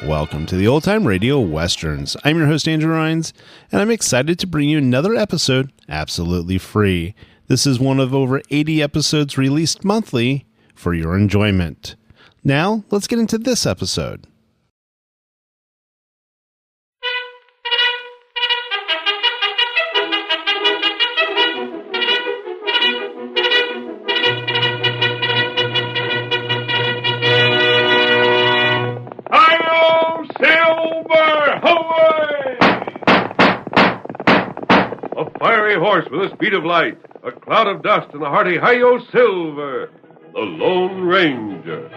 Welcome to the Old Time Radio Westerns. I'm your host, Andrew Rines, and I'm excited to bring you another episode absolutely free. This is one of over 80 episodes released monthly for your enjoyment. Now, let's get into this episode. Fiery horse with a speed of light, a cloud of dust, and a hearty hi-yo silver, the Lone Ranger.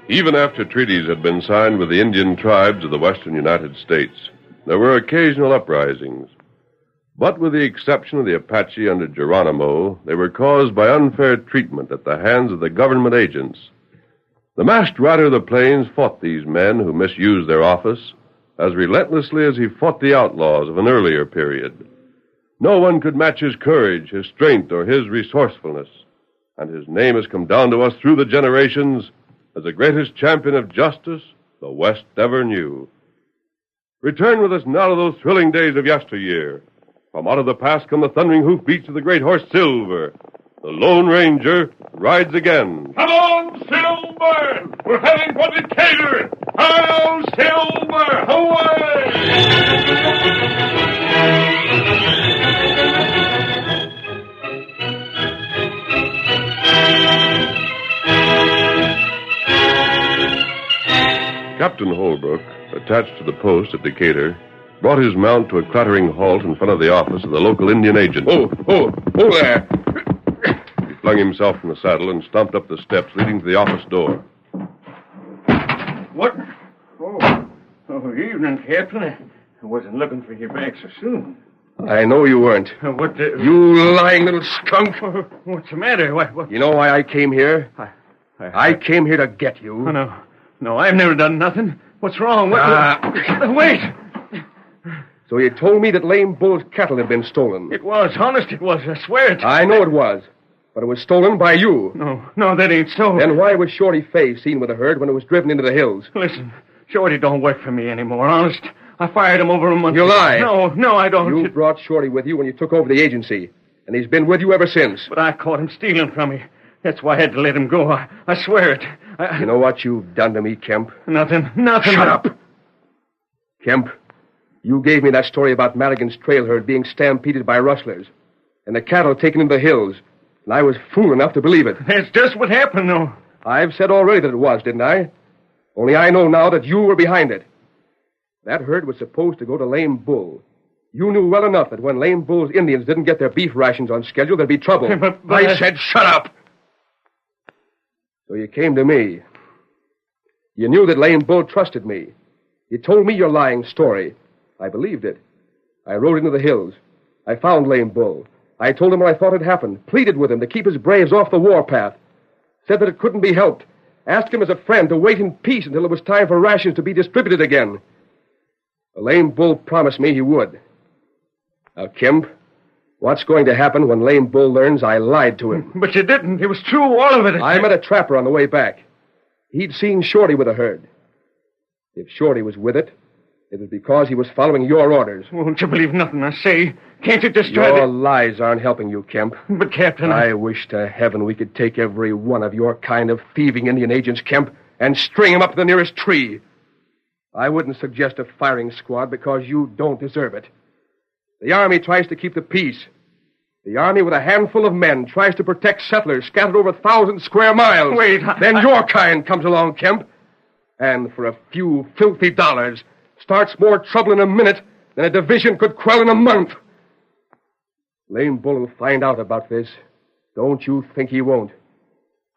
Even after treaties had been signed with the Indian tribes of the western United States, there were occasional uprisings. But with the exception of the Apache under Geronimo, they were caused by unfair treatment at the hands of the government agents. The masked rider of the plains fought these men who misused their office as relentlessly as he fought the outlaws of an earlier period. No one could match his courage, his strength, or his resourcefulness, and his name has come down to us through the generations as the greatest champion of justice the West ever knew. Return with us now to those thrilling days of yesteryear. From out of the past come the thundering hoofbeats of the great horse Silver. The Lone Ranger rides again. Come on, Silver! We're heading for Decatur! Hello, Silver! Captain Holbrook, attached to the post at Decatur, brought his mount to a clattering halt in front of the office of the local Indian agent. Oh there! He flung himself from the saddle and stomped up the steps leading to the office door. What? Oh, evening, Captain. I wasn't looking for you back so soon. I know you weren't. What the... You lying little skunk. What's the matter? What? You know why I came here? I came here to get you. Oh, no, I've never done nothing. What's wrong? Wait! So you told me that Lame Bull's cattle had been stolen. It was. Honest, it was. I swear it. I know it was. But it was stolen by you. No, that ain't so. Then why was Shorty Fay seen with the herd when it was driven into the hills? Listen, Shorty don't work for me anymore, honest. I fired him over a month ago. You lie. No, I don't. You brought Shorty with you when you took over the agency, and he's been with you ever since. But I caught him stealing from me. That's why I had to let him go. I swear it. You know what you've done to me, Kemp? Nothing. Shut up. Kemp, you gave me that story about Madigan's trail herd being stampeded by rustlers and the cattle taken into the hills, and I was fool enough to believe it. That's just what happened, though. I've said already that it was, didn't I? Only I know now that you were behind it. That herd was supposed to go to Lame Bull. You knew well enough that when Lame Bull's Indians didn't get their beef rations on schedule, there'd be trouble. But I said shut up! So you came to me. You knew that Lame Bull trusted me. You told me your lying story. I believed it. I rode into the hills. I found Lame Bull. I told him what I thought had happened, pleaded with him to keep his braves off the warpath, said that it couldn't be helped, asked him as a friend to wait in peace until it was time for rations to be distributed again. The Lame Bull promised me he would. Now, Kemp, what's going to happen when Lame Bull learns I lied to him? But you didn't. It was true, all of it. I met a trapper on the way back. He'd seen Shorty with a herd. If Shorty was with it, it was because he was following your orders. Won't you believe nothing I say? Can't you just try Your lies aren't helping you, Kemp. But, Captain... I wish to heaven we could take every one of your kind of thieving Indian agents, Kemp, and string them up to the nearest tree. I wouldn't suggest a firing squad because you don't deserve it. The Army tries to keep the peace. The Army with a handful of men tries to protect settlers scattered over 1,000 square miles. Wait, Then your kind comes along, Kemp, and for a few filthy dollars starts more trouble in a minute than a division could quell in a month. Lame Bull will find out about this. Don't you think he won't?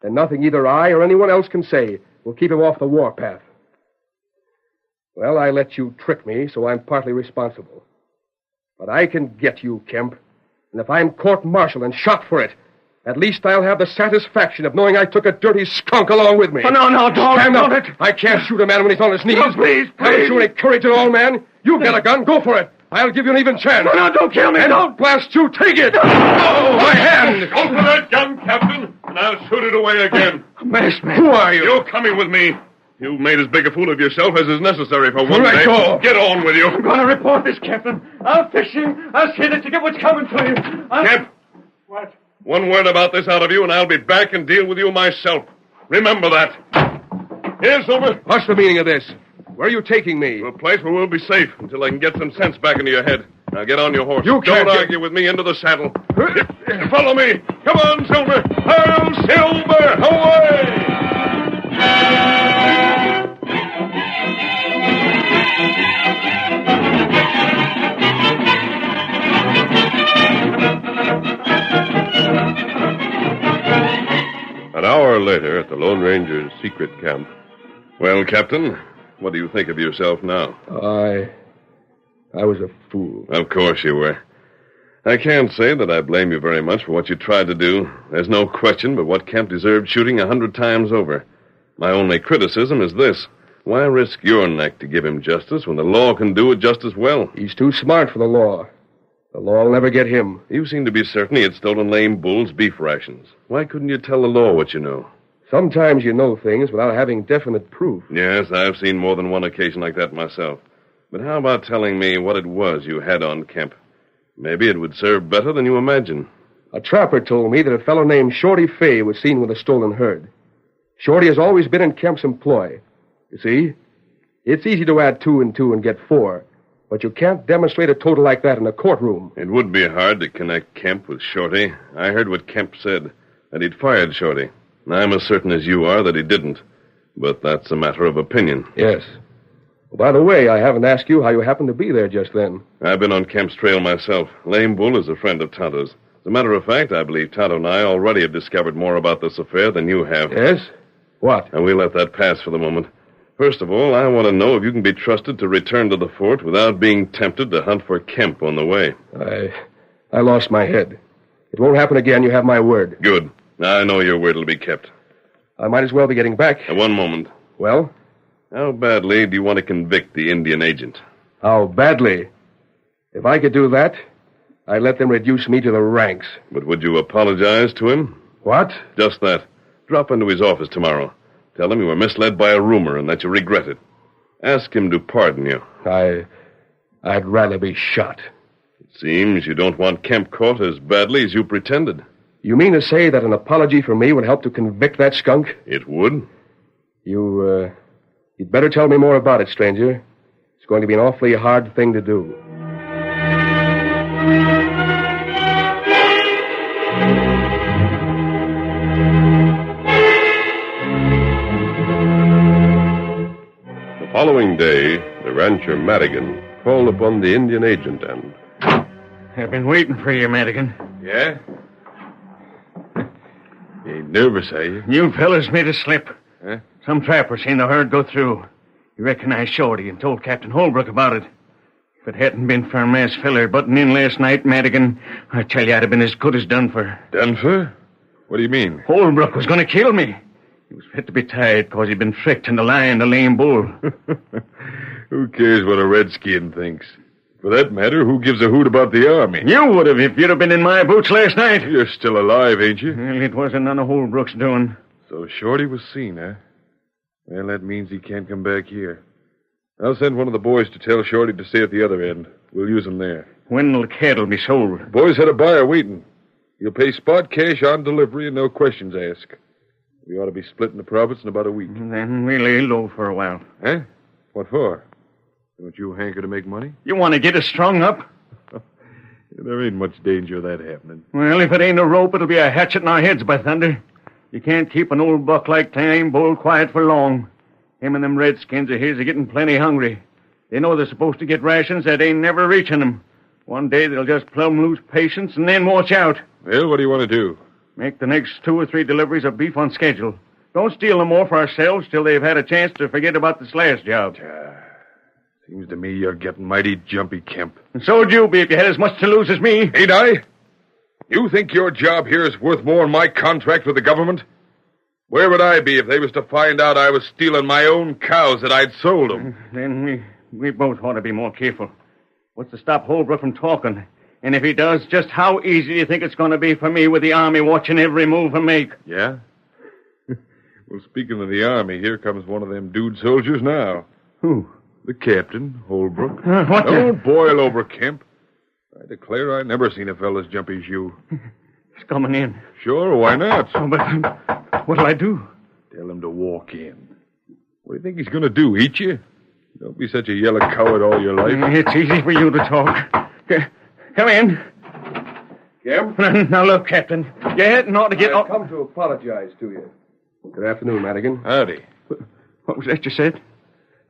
And nothing either I or anyone else can say will keep him off the warpath. Well, I let you trick me, so I'm partly responsible. But I can get you, Kemp. And if I'm court-martialed and shot for it, at least I'll have the satisfaction of knowing I took a dirty skunk along with me. Oh, no, don't. Stand up. Don't. I can't shoot a man when he's on his knees. No, please. Haven't you any courage at all, man? You get a gun, go for it. I'll give you an even chance. No, don't kill me, and don't. Blast you, take it. Oh, my hand. Go for that gun, Captain, and I'll shoot it away again. Masked man. Who are you? You're coming with me. You've made as big a fool of yourself as is necessary for one Let day. go. Get on with you. I'm going to report this, Captain. I'll fix him. I'll see that you get what's coming to you. Kemp. What? One word about this out of you, and I'll be back and deal with you myself. Remember that. Here, Silver. What's the meaning of this? Where are you taking me? To a place where we'll be safe until I can get some sense back into your head. Now get on your horse. You can't Don't get- argue with me. Into the saddle. Follow me. Come on, Silver. Hail, Silver. Away! An hour later, at the Lone Ranger's secret camp. Well, Captain, what do you think of yourself now? I was a fool. Of course you were. I can't say that I blame you very much for what you tried to do. There's no question but what Kemp deserved shooting 100 times over. My only criticism is this. Why risk your neck to give him justice when the law can do it just as well? He's too smart for the law. The law will never get him. You seem to be certain he had stolen Lame Bull's beef rations. Why couldn't you tell the law what you know? Sometimes you know things without having definite proof. Yes, I've seen more than one occasion like that myself. But how about telling me what it was you had on Kemp? Maybe it would serve better than you imagine. A trapper told me that a fellow named Shorty Fay was seen with a stolen herd. Shorty has always been in Kemp's employ. You see, it's easy to add 2 and 2 and get 4, but you can't demonstrate a total like that in a courtroom. It would be hard to connect Kemp with Shorty. I heard what Kemp said, that he'd fired Shorty. I'm as certain as you are that he didn't. But that's a matter of opinion. Yes. Well, by the way, I haven't asked you how you happened to be there just then. I've been on Kemp's trail myself. Lame Bull is a friend of Tonto's. As a matter of fact, I believe Tonto and I already have discovered more about this affair than you have. Yes? What? And we'll let that pass for the moment. First of all, I want to know if you can be trusted to return to the fort without being tempted to hunt for Kemp on the way. I lost my head. It won't happen again, you have my word. Good. I know your word will be kept. I might as well be getting back. One moment. Well? How badly do you want to convict the Indian agent? How badly? If I could do that, I'd let them reduce me to the ranks. But would you apologize to him? What? Just that. Drop into his office tomorrow. Tell him you were misled by a rumor and that you regret it. Ask him to pardon you. I'd rather be shot. It seems you don't want Kemp caught as badly as you pretended. You mean to say that an apology from me would help to convict that skunk? It would. You'd better tell me more about it, stranger. It's going to be an awfully hard thing to do. The following day, the rancher Madigan called upon the Indian agent and, I've been waiting for you, Madigan. Yeah? You ain't nervous, are you? You fellas made a slip. Huh? Some trapper seen the herd go through. He recognized Shorty and told Captain Holbrook about it. If it hadn't been for a mass filler butting in last night, Madigan, I tell you, I'd have been as good as done for. Done for? What do you mean? Holbrook was going to kill me. He was fit to be tied because he'd been tricked into lying to Lame Bull. Who cares what a redskin thinks? For that matter, who gives a hoot about the army? You would have if you'd have been in my boots last night. You're still alive, ain't you? Well, it wasn't none of Holbrook's doing. So Shorty was seen, huh? Well, that means he can't come back here. I'll send one of the boys to tell Shorty to stay at the other end. We'll use him there. When'll the cattle be sold? Boys had a buyer waiting. You'll pay spot cash on delivery and no questions asked. We ought to be splitting the profits in about a week. Then we'll lay low for a while. Huh? What for? Don't you hanker to make money? You want to get us strung up? There ain't much danger of that happening. Well, if it ain't a rope, it'll be a hatchet in our heads, by thunder. You can't keep an old buck like Lame Bull quiet for long. Him and them redskins of his are getting plenty hungry. They know they're supposed to get rations that ain't never reaching them. One day they'll just plumb lose patience and then watch out. Well, what do you want to do? Make the next 2 or 3 deliveries of beef on schedule. Don't steal no more for ourselves till they've had a chance to forget about this last job. Seems to me you're getting mighty jumpy, Kemp. And so'd you be if you had as much to lose as me. Ain't I? You think your job here is worth more than my contract with the government? Where would I be if they was to find out I was stealing my own cows that I'd sold them? Then we both ought to be more careful. What's to stop Holbrook from talking? And if he does, just how easy do you think it's going to be for me with the army watching every move I make? Yeah? Well, speaking of the army, here comes one of them dude soldiers now. Who? The captain, Holbrook. What the... Don't boil over, Kemp. I declare I never seen a fellow as jumpy as you. He's coming in. Sure, why not? Oh, but what'll I do? Tell him to walk in. What do you think he's going to do, eat you? Don't be such a yellow coward all your life. It's easy for you to talk. Come in. Kemp? Now, look, Captain. You hadn't ought to get... I've come to apologize to you. Good afternoon, Madigan. Howdy. What was that you said?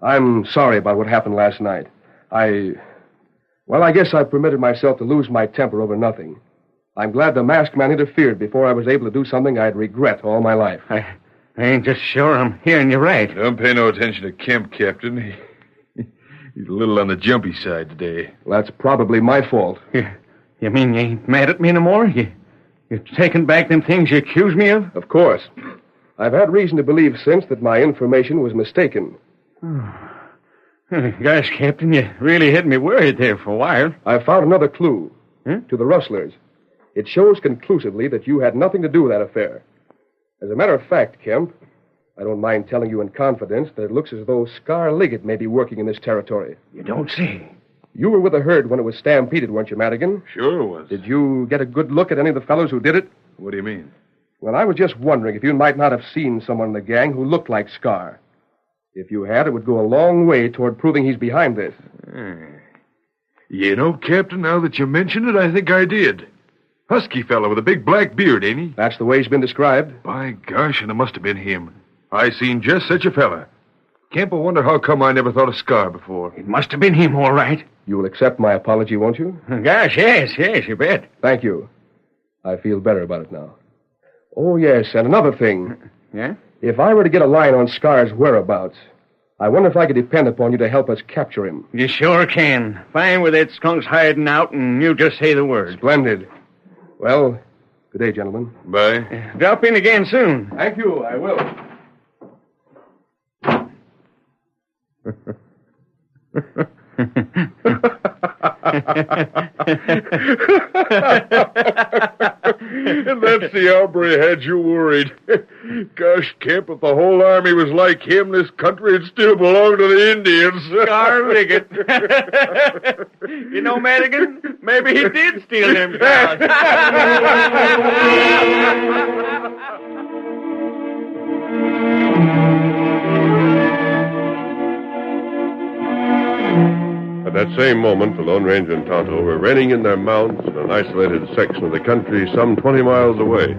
I'm sorry about what happened last night. Well, I guess I permitted myself to lose my temper over nothing. I'm glad the masked man interfered before I was able to do something I'd regret all my life. I ain't just sure I'm hearing you right. Don't pay no attention to Kemp, Captain. He's a little on the jumpy side today. Well, that's probably my fault. You mean you ain't mad at me no more? You're taking back them things you accused me of? Of course. I've had reason to believe since that my information was mistaken. Gosh, Captain, you really had me worried there for a while. I found another clue. Huh? To the rustlers. It shows conclusively that you had nothing to do with that affair. As a matter of fact, Kemp, I don't mind telling you in confidence that it looks as though Scar Liggett may be working in this territory. You don't say. You were with the herd when it was stampeded, weren't you, Madigan? Sure was. Did you get a good look at any of the fellows who did it? What do you mean? Well, I was just wondering if you might not have seen someone in the gang who looked like Scar. If you had, it would go a long way toward proving he's behind this. You know, Captain, now that you mention it, I think I did. Husky fellow with a big black beard, ain't he? That's the way he's been described. By gosh, and it must have been him. I seen just such a fella. Kemp, I wonder how come I never thought of Scar before. It must have been him, all right. You'll accept my apology, won't you? Gosh, yes, you bet. Thank you. I feel better about it now. Oh, yes, and another thing. Yeah? If I were to get a line on Scar's whereabouts, I wonder if I could depend upon you to help us capture him. You sure can. Find where that skunk's hiding out, and you just say the word. Splendid. Well, good day, gentlemen. Bye. Drop in again soon. Thank you, I will. And that's the hombre had you worried. Gosh, Kemp, if the whole army was like him, this country would still belong to the Indians. Scar Liggett. You know, Madigan, maybe he did steal them cows. At that same moment, the Lone Ranger and Tonto were reining in their mounts in an isolated section of the country some 20 miles away.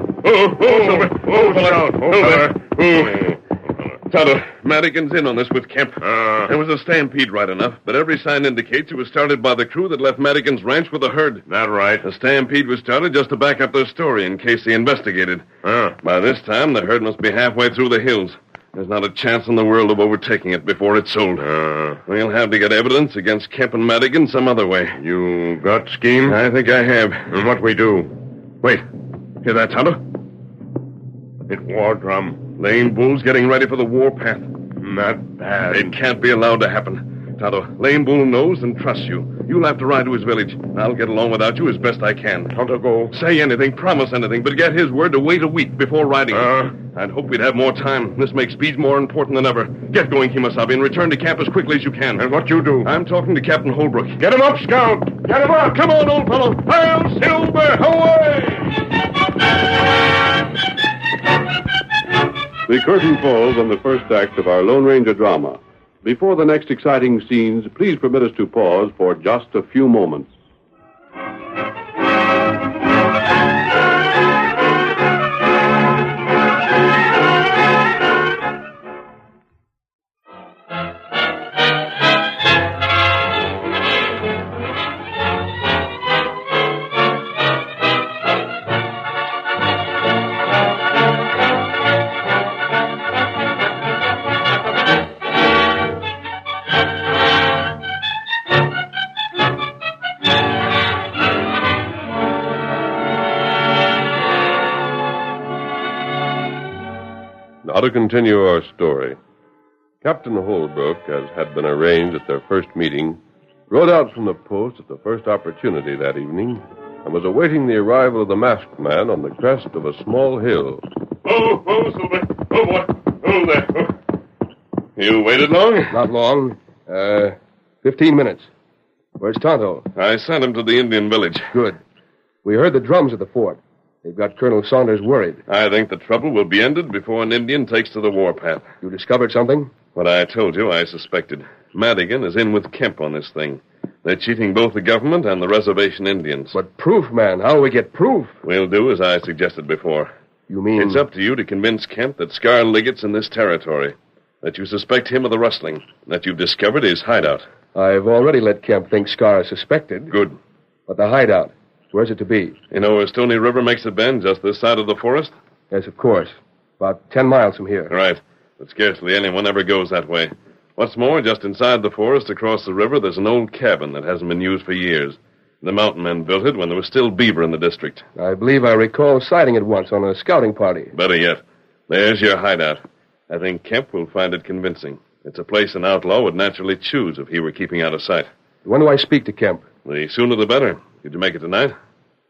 Tonto, Madigan's in on this with Kemp. There was a stampede right enough, but every sign indicates it was started by the crew that left Madigan's ranch with the herd. That right? The stampede was started just to back up their story in case they investigated. By this time, the herd must be halfway through the hills. There's not a chance in the world of overtaking it before it's sold. We'll have to get evidence against Kemp and Madigan some other way. You got scheme? I think I have. And what we do? Wait. Hear that, Tonto? It war drum. Lame Bull's getting ready for the warpath. Not bad. It can't be allowed to happen. Tonto, Lame Bull knows and trusts you. You'll have to ride to his village. I'll get along without you as best I can. Tonto, go. Say anything, promise anything, but get his word to wait a week before riding. I'd hope we'd have more time. This makes speed more important than ever. Get going, Kemosabe, and return to camp as quickly as you can. And what you do? I'm talking to Captain Holbrook. Get him up, Scout! Get him up! Come on, old fellow! Hail, Silver! Away! The curtain falls on the first act of our Lone Ranger drama. Before the next exciting scenes, please permit us to pause for just a few moments. Now to continue our story. Captain Holbrook, as had been arranged at their first meeting, rode out from the post at the first opportunity that evening and was awaiting the arrival of the masked man on the crest of a small hill. Oh, Silver. Oh, boy. Oh, there. Oh. You waited long? Not long. 15 minutes. Where's Tonto? I sent him to the Indian village. Good. We heard the drums at the fort. They've got Colonel Saunders worried. I think the trouble will be ended before an Indian takes to the warpath. You discovered something? What I told you, I suspected. Madigan is in with Kemp on this thing. They're cheating both the government and the reservation Indians. But proof, man. How do we get proof? We'll do as I suggested before. You mean... It's up to you to convince Kemp that Scar Liggett's in this territory, that you suspect him of the rustling, that you've discovered his hideout. I've already let Kemp think Scar is suspected. Good. But the hideout, where's it to be? You know where Stony River makes a bend, just this side of the forest? Yes, of course. About 10 miles from here. Right. But scarcely anyone ever goes that way. What's more, just inside the forest across the river, there's an old cabin that hasn't been used for years. The mountain men built it when there was still beaver in the district. I believe I recall sighting it once on a scouting party. Better yet, there's your hideout. I think Kemp will find it convincing. It's a place an outlaw would naturally choose if he were keeping out of sight. When do I speak to Kemp? The sooner the better. Could you make it tonight?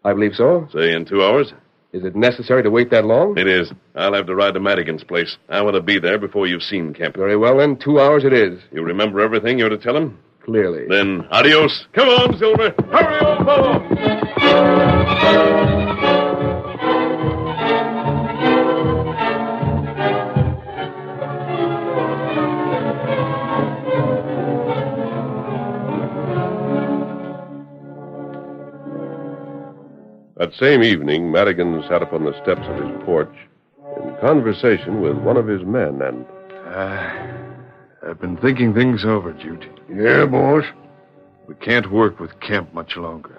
I believe so. Say in 2 hours? Is it necessary to wait that long? It is. I'll have to ride to Madigan's place. I want to be there before you've seen Kemp. Very well, then. 2 hours it is. You remember everything you're to tell him? Clearly. Then, adios. Come on, Silver. Hurry, old fellow. That same evening, Madigan sat upon the steps of his porch in conversation with one of his men, and... I've been thinking things over, Jude. Yeah, boss? We can't work with Kemp much longer.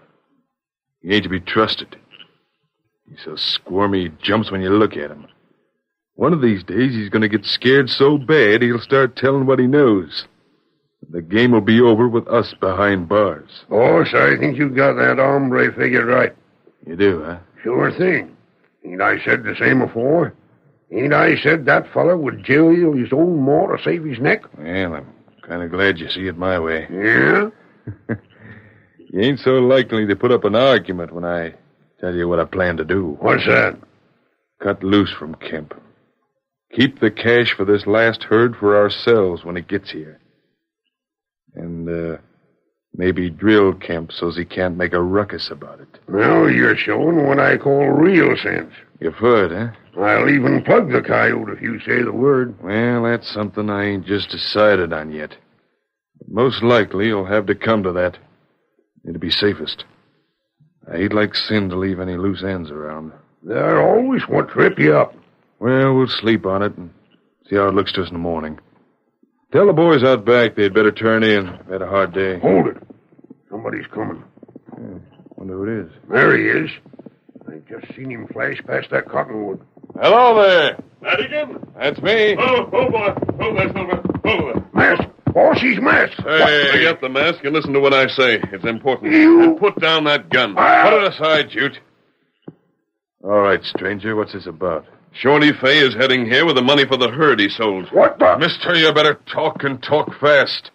He ain't to be trusted. He's so squirmy, he jumps when you look at him. One of these days, he's going to get scared so bad, he'll start telling what he knows. The game will be over with us behind bars. Boss, I think you got that hombre figured right. You do, huh? Sure thing. Ain't I said the same before? Ain't I said that fella would jail his old maw to save his neck? Well, I'm kind of glad you see it my way. Yeah? You ain't so likely to put up an argument when I tell you what I plan to do. What's that? Cut loose from Kemp. Keep the cash for this last herd for ourselves when it gets here. And, maybe drill Kemp so's he can't make a ruckus about it. Well, you're showing what I call real sense. You've heard, huh? I'll even plug the coyote if you say the word. Well, that's something I ain't just decided on yet. But most likely you'll have to come to that. It'd be safest. I hate like sin to leave any loose ends around. They're always what trip you up. Well, we'll sleep on it and See how it looks to us in the morning. Tell the boys out back they'd better turn in. They've had a hard day. Hold it. Somebody's coming. Wonder who it is. There he is. I just seen him flash past that cottonwood. Hello there. Madigan? That's me. Oh, boy. Oh, there, Silver. Oh, there. Mask! Boss, he's masked! Hey, forget the mask and listen to what I say. It's important. You- And put down that gun. Ah. Put it aside, Jute. All right, stranger. What's this about? Shorty Fay is heading here with the money for the herd he sold. What the... Mister, you better talk and talk fast.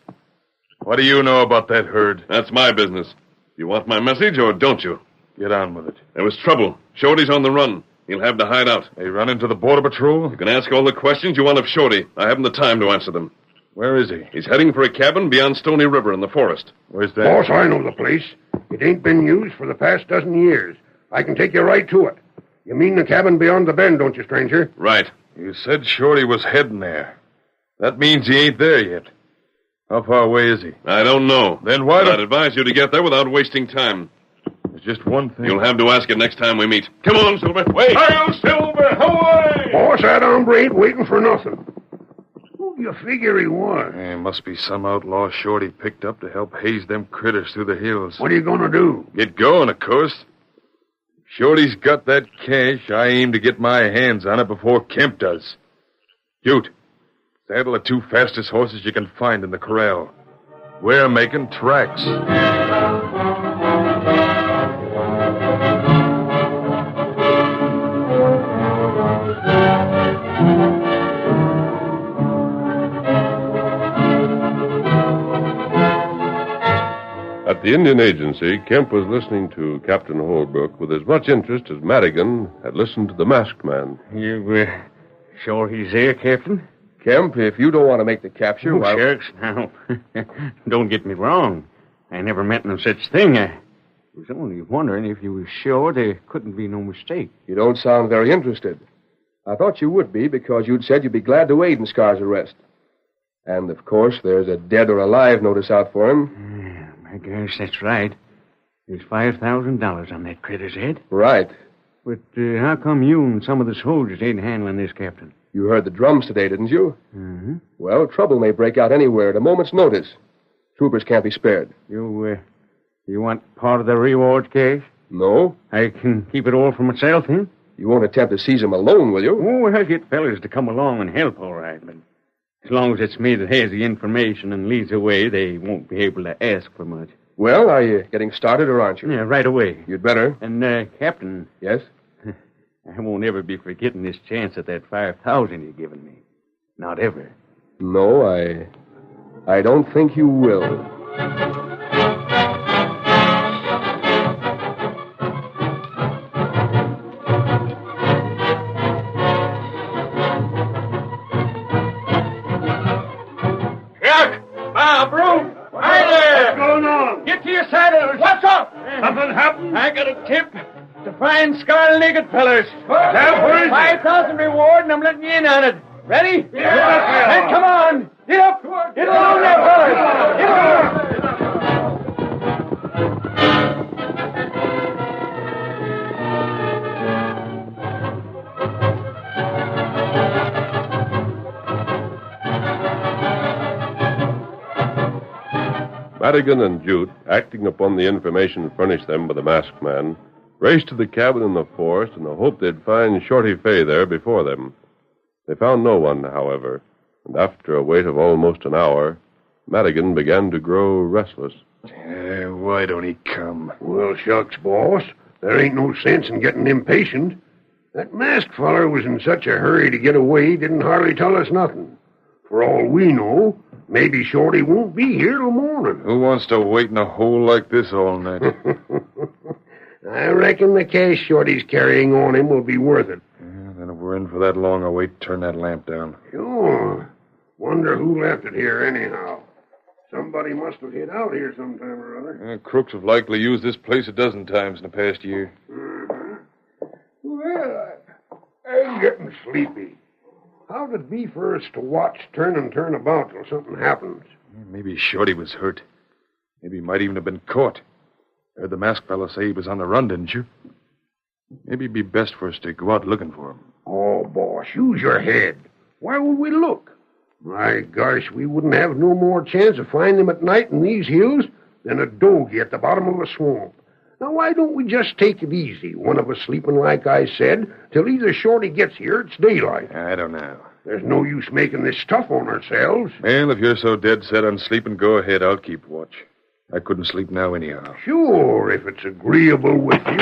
What do you know about that herd? That's my business. You want my message or don't you? Get on with it. There was trouble. Shorty's on the run. He'll have to hide out. They run into the Border Patrol? You can ask all the questions you want of Shorty. I haven't the time to answer them. Where is he? He's heading for a cabin beyond Stony River in the forest. Where's that? Boss, I know the place. It ain't been used for the past dozen years. I can take you right to it. You mean the cabin beyond the bend, don't you, stranger? Right. You said Shorty was heading there. That means he ain't there yet. How far away is he? I don't know. Then why I'd don't... advise you to get there without wasting time. There's just one thing. You'll have to ask it next time we meet. Come on, Silver. Wait. Hail, Silver! Away! Boss, that hombre ain't waiting for nothing. Who do you figure he was? There must be some outlaw Shorty picked up to help haze them critters through the hills. What are you going to do? Get going, of course. Shorty's got that cash. I aim to get my hands on it before Kemp does. Jute, saddle the two fastest horses you can find in the corral. We're making tracks. At the Indian Agency, Kemp was listening to Captain Holbrook with as much interest as Madigan had listened to the masked man. You, sure he's there, Captain? Kemp, if you don't want to make the capture, Oh, why... shucks, now. Don't get me wrong. I never meant no such thing. I was only wondering if you were sure there couldn't be no mistake. You don't sound very interested. I thought you would be because you'd said you'd be glad to aid in Scar's arrest. And, of course, there's a dead or alive notice out for him. I guess that's right. There's $5,000 on that critter's head. Right. But how come you and some of the soldiers ain't handling this, Captain? You heard the drums today, didn't you? Mm-hmm. Well, trouble may break out anywhere at a moment's notice. Troopers can't be spared. You want part of the reward cash? No? I can keep it all for myself, then? You won't attempt to seize him alone, will you? Oh, I'll get fellas to come along and help, all right. But as long as it's me that has the information and leads the way, they won't be able to ask for much. Well, are you getting started or aren't you? Yeah, right away. You'd better. And, Captain, Yes? I won't ever be forgetting this chance at that $5,000 you've given me. Not ever. No, I don't think you will. Jack! Bob, Broom! Hi there! What's going on? Get to your saddles. What's up? Something happened? I got a tip to find scarlet-naked fellas. Where is it? 5,000 reward, and I'm letting you in on it. Ready? Yeah. Then come on. Get up. Get along there, fellas. Get along. Madigan and Jute, acting upon the information furnished them by the masked man, raced to the cabin in the forest in the hope they'd find Shorty Fay there before them. They found no one, however, and after a wait of almost an hour, Madigan began to grow restless. Why don't he come? Well, shucks, boss. There ain't no sense in getting impatient. That masked feller was in such a hurry to get away, he didn't hardly tell us nothing. For all we know, maybe Shorty won't be here till morning. Who wants to wait in a hole like this all night? I reckon the cash Shorty's carrying on him will be worth it. Then if we're in for that long a wait, turn that lamp down. Sure. Wonder who left it here anyhow. Somebody must have hid out here sometime or other. Crooks have likely used this place a dozen times in the past year. Well, I'm getting sleepy. How'd it be for us to watch turn and turn about till something happens? Maybe Shorty was hurt. Maybe he might even have been caught. Heard the masked fellow say he was on the run, didn't you? Maybe it'd be best for us to go out looking for him. Oh, boss, use your head. Why would we look? My gosh, we wouldn't have no more chance of finding him at night in these hills than a dogie at the bottom of a swamp. Now, why don't we just take it easy, one of us sleeping, like I said, till either Shorty gets here, it's daylight. I don't know. There's no use making this tough on ourselves. Well, if you're so dead set on sleeping, go ahead. I'll keep watch. I couldn't sleep now anyhow. Sure, if it's agreeable with you.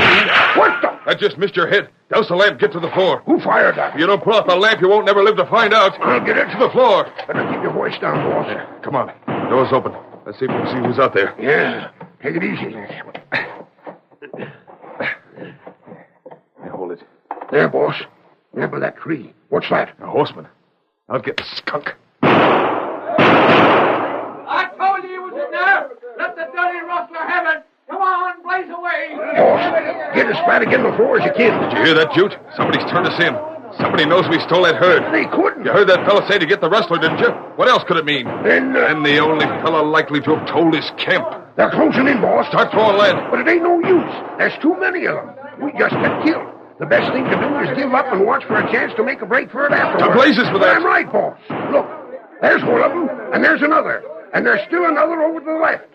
What the? I just missed your head. Douse the lamp, get to the floor. Who fired that? If you don't pull out the lamp, you won't never live to find out. I'll get it. To the floor. Better keep your voice down, boss. Come on. Door's open. Let's see if we can see who's out there. Yeah, take it easy. Hold it. There, boss. There by that tree. What's that? A horseman. I'll get the skunk. I told you he was in there. Let the dirty rustler have it. Come on, blaze away. Boss, get as fat again the floor as you can. Did you hear that, Jute? Somebody's turned us in. Somebody knows we stole that herd. They couldn't. You heard that fella say to get the rustler, didn't you? What else could it mean? Then, And the only fella likely to have told is Kemp. they're closing in, boss. Start throwing lead. But it ain't no use. There's too many of them. We just get killed. The best thing to do is give up and watch for a chance to make a break for it afterwards. To blazes with that. I'm right, boss. Look, there's one of them, and there's another. And there's still another over to the left.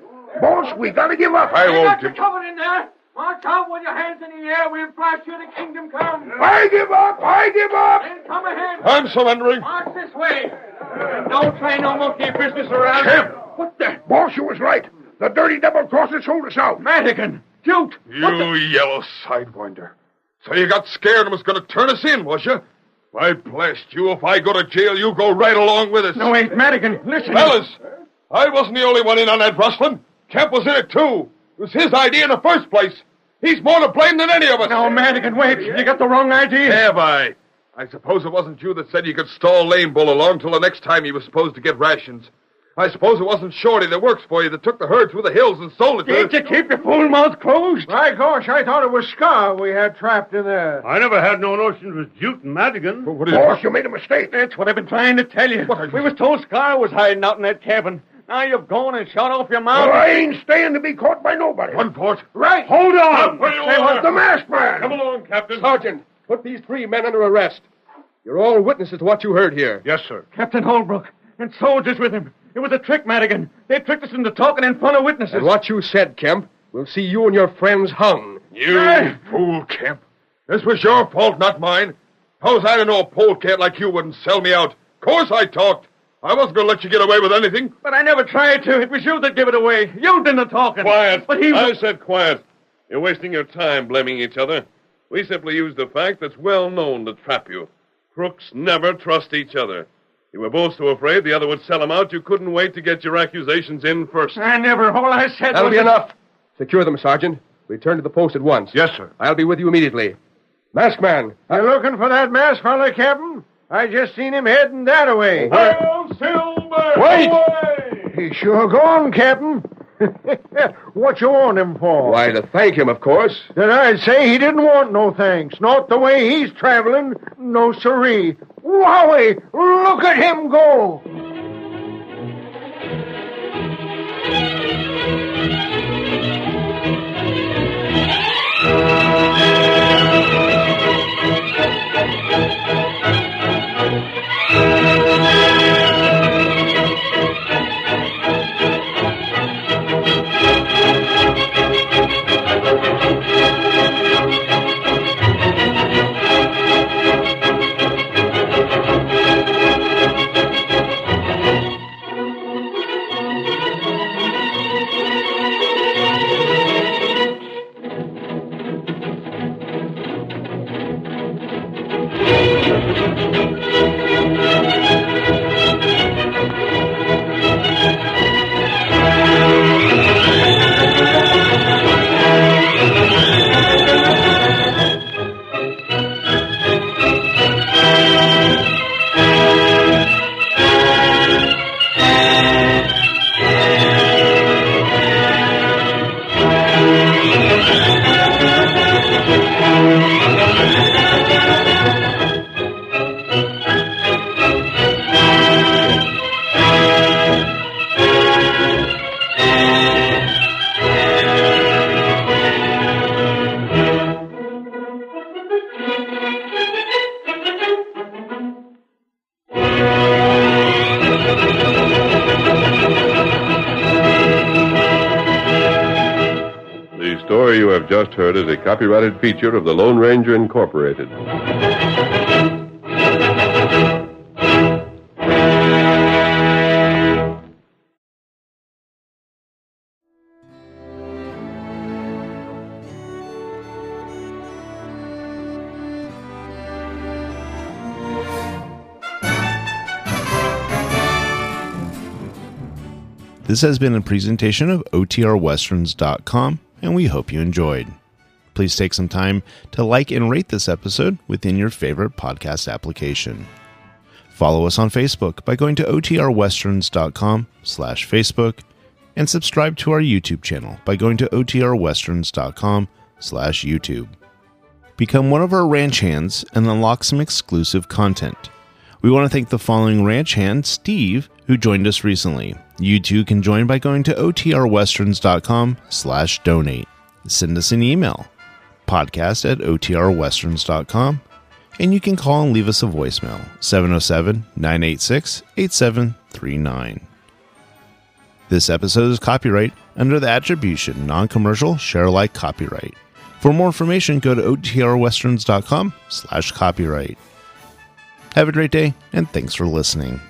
Boss, we gotta give up. I You won't got you give... covered in there. March out with your hands in the air. We'll flash you to kingdom come. I give up! I give up! Then come ahead. I'm surrendering. March this way. And don't try no monkey business around Kemp. here. What the? Boss, you was right. The dirty double-crossers sold us out. Madigan. Jute. You yellow sidewinder. So you got scared and was going to turn us in, was you? Why, blast you, if I go to jail, you go right along with us. No, wait, Madigan. Listen. Fellas, I wasn't the only one in on that rustling. Kemp was in it, too. It was his idea in the first place. He's more to blame than any of us. No, Madigan, wait. You got the wrong idea. Have I? I suppose it wasn't you that said you could stall Lame Bull along till the next time he was supposed to get rations. I suppose it wasn't Shorty that works for you that took the herd through the hills and sold it to Can't you keep your fool mouth closed? My gosh, I thought it was Scar we had trapped in there. I never had no notion it was Jute and Madigan. What is Boss, you made a mistake. That's what I've been trying to tell you. We was told Scar was hiding out in that cabin. Now you've gone and shot off your mouth. Well, I ain't staying to be caught by nobody. Run for it. Right. Hold on! Say what? The masked man. Come along, Captain. Sergeant, put these 3 men under arrest. You're all witnesses to what you heard here. Yes, sir. Captain Holbrook and soldiers with him. It was a trick, Madigan. They tricked us into talking in front of witnesses. And what you said, Kemp, we'll see you and your friends hung. You fool, Kemp. This was your fault, not mine. How was I to know a polecat like you wouldn't sell me out? Of course I talked. I wasn't going to let you get away with anything. But I never tried to. It was you that gave it away. You did the talking. Quiet. But he I was... said quiet. You're wasting your time blaming each other. We simply used the fact that's well known to trap you. Crooks never trust each other. You were both so afraid the other would sell them out, you couldn't wait to get your accusations in first. I never. All I said That'll was... be enough. Secure them, Sergeant. Return to the post at once. Yes, sir. I'll be with you immediately. Masked man. You looking for that masked fella, Captain? I just seen him heading that way. Silver! Wait! He's sure gone, Captain. What you want him for? Why, to thank him, of course. Then I'd say he didn't want no thanks. Not the way he's traveling. No siree. Wowie! Look at him go! you've just heard is a copyrighted feature of the Lone Ranger Incorporated. This has been a presentation of OTRWesterns.com, and we hope you enjoyed. Please take some time to like and rate this episode within your favorite podcast application. Follow us on Facebook by going to OTRWesterns.com/Facebook, and subscribe to our YouTube channel by going to OTRWesterns.com/YouTube. Become one of our ranch hands and unlock some exclusive content. We want to thank the following ranch hand, Steve, who joined us recently. You too can join by going to OTRWesterns.com/donate. Send us an email, podcast@OTRWesterns.com, and you can call and leave us a voicemail, 707-986-8739. This episode is copyright under the attribution, non-commercial, share-alike copyright. For more information, go to OTRWesterns.com/copyright. Have a great day, and thanks for listening.